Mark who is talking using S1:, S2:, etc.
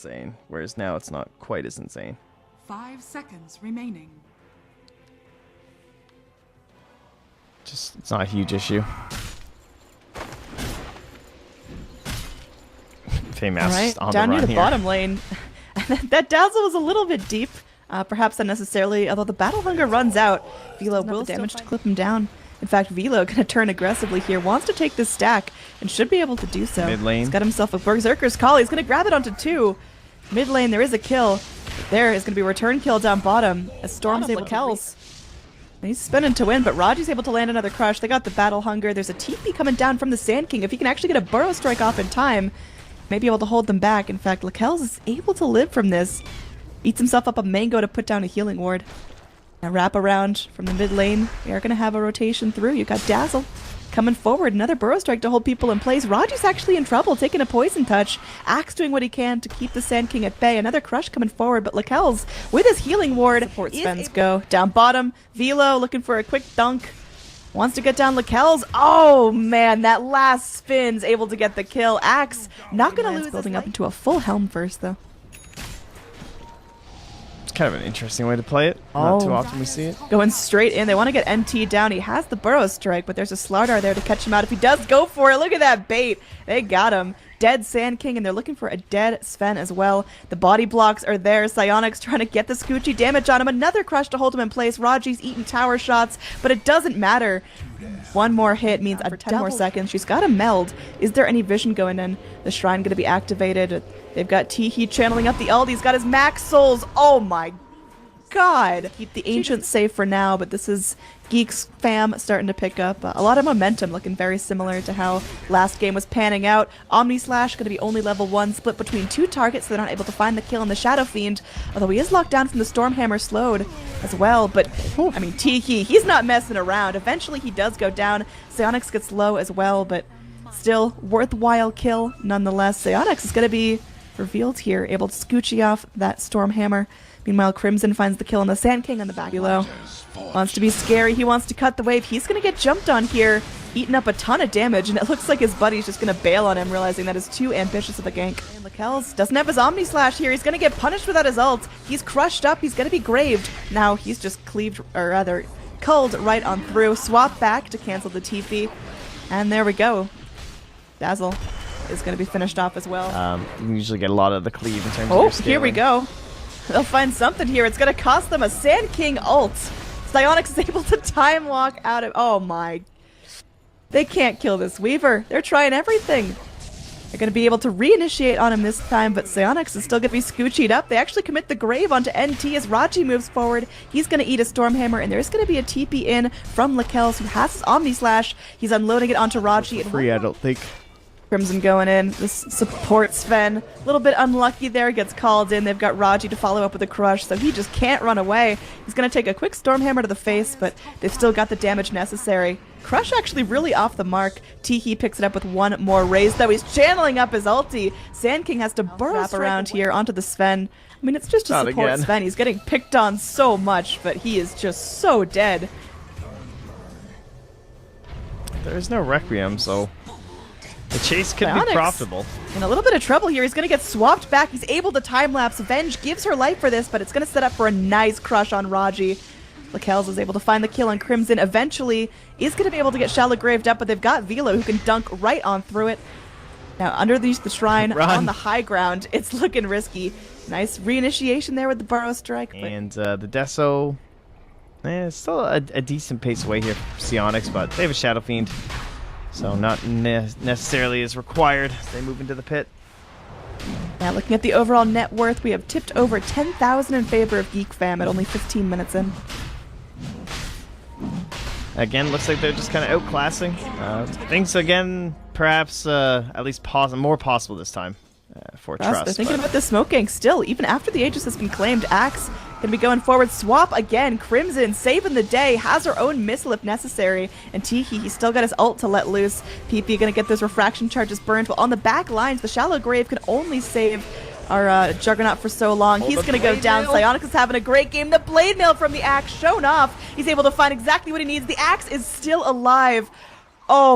S1: insane, whereas now it's not quite as insane.
S2: 5 seconds remaining.
S1: Just, it's not a huge issue. Famous
S3: Right,
S1: on
S3: down
S1: the
S3: near
S1: run
S3: the
S1: here.
S3: bottom lane. That dazzle was a little bit deep, perhaps unnecessarily, although the battle hunger runs out. Velo will damage to clip him down. In fact, Velo gonna turn aggressively here, wants to take this stack, and should be able to do so.
S1: Mid lane.
S3: He's got himself a Berserker's Call. He's gonna grab it onto 2. Mid lane, there is a kill. There is gonna be a return kill down bottom, as Storm's able to kills. And he's spinning to win, but Raji's able to land another crush. They got the battle hunger. There's a TP coming down from the Sand King. If he can actually get a burrow strike off in time, may be able to hold them back. In fact, Lakel's is able to live from this. Eats himself up a mango to put down a healing ward. Now wrap around from the mid lane. We are going to have a rotation through. You got Dazzle coming forward. Another burrow strike to hold people in place. Raji's actually in trouble, taking a poison touch. Axe doing what he can to keep the Sand King at bay. Another crush coming forward, but Lakel's with his healing ward. Support spends go. Down bottom, Velo looking for a quick dunk. Wants to get down Lakel's. Oh man, that last spin's able to get the kill. Axe not gonna lose. Building up into a full helm first though.
S1: It's kind of an interesting way to play it. Not too often we see it.
S3: Going straight in. They want to get NT down. He has the burrow strike, but there's a Slardar there to catch him out. If he does go for it, look at that bait. They got him. Dead Sand King, and they're looking for a dead Sven as well. The body blocks are there. Psionics trying to get the Scoochie damage on him. Another crush to hold him in place. Raji's eating tower shots, but it doesn't matter. One more hit means for 10 more seconds. She's got a meld. Is there any vision going in? The shrine going to be activated. They've got Teehee channeling up the ult. He's got his max souls. Oh my god. Keep the ancients safe for now, but this is Geek's fam starting to pick up a lot of momentum, looking very similar to how last game was panning out. Omni Slash going to be only level 1, split between 2 targets, so they're not able to find the kill on the Shadow Fiend, although he is locked down from the Stormhammer slowed as well. But I mean, Teehee, he's not messing around. Eventually he does go down. Psionics gets low as well, but still worthwhile kill nonetheless. Psionics is going to be revealed here, able to Scoochie off that Stormhammer. Meanwhile, Crimson finds the kill on the Sand King on the back below. Wants to be scary. He wants to cut the wave. He's going to get jumped on here, eating up a ton of damage, and it looks like his buddy's just going to bail on him, realizing that is too ambitious of a gank. And Lakel's doesn't have his Omni Slash here. He's going to get punished without his ult. He's crushed up. He's going to be graved. Now he's just cleaved, or rather, culled right on through. Swap back to cancel the TP. And there we go. Dazzle is going to be finished off as well.
S1: You usually get a lot of the cleave in terms of your scaling.
S3: Here we go. They'll find something here. It's going to cost them a Sand King ult. Psionics is able to time walk out of... Oh my... They can't kill this Weaver. They're trying everything. They're going to be able to reinitiate on him this time, but Psionics is still going to be Scoochied up. They actually commit the grave onto NT as Raji moves forward. He's going to eat a Stormhammer, and there's going to be a TP in from Lakel's, who has his Omni Slash. He's unloading it onto Raji.
S1: Free, I don't think.
S3: Crimson going in. This supports Sven. A little bit unlucky there. Gets called in. They've got Raji to follow up with a crush, so he just can't run away. He's going to take a quick Stormhammer to the face, but they've still got the damage necessary. Crush actually really off the mark. Teehee picks it up with one more raise, though. He's channeling up his ulti. Sand King has to wrap around here onto the Sven. I mean, it's just to support Sven. He's getting picked on so much, but he is just so dead.
S1: There is no Requiem, so... The chase could be profitable.
S3: In a little bit of trouble here. He's going to get swapped back. He's able to time-lapse. Venge gives her life for this, but it's going to set up for a nice crush on Raji. Lakel's is able to find the kill on Crimson. Eventually, is going to be able to get Shallow Graved up, but they've got Velo who can dunk right on through it. Now, underneath the shrine, on the high ground, it's looking risky. Nice reinitiation there with the Burrow Strike. But
S1: and the Deso, still a decent pace away here for Psionics, but they have a Shadow Fiend. So not necessarily as required as they move into the pit.
S3: Now looking at the overall net worth, we have tipped over 10,000 in favor of Geek Fam at only 15 minutes in.
S1: Again, looks like they're just kind of outclassing. Things again, perhaps at least more possible this time for Trust.
S3: They're thinking about the smoke gank still, even after the Aegis has been claimed. Axe can be going forward. Swap again. Crimson saving the day. Has her own missile if necessary. And Teehee, he's still got his ult to let loose. PP gonna get those refraction charges burned. But on the back lines, the Shallow Grave can only save our Juggernaut for so long. He's gonna go down. Psionics is having a great game. The Blade Mail from the Axe shown off. He's able to find exactly what he needs. The Axe is still alive. Oh.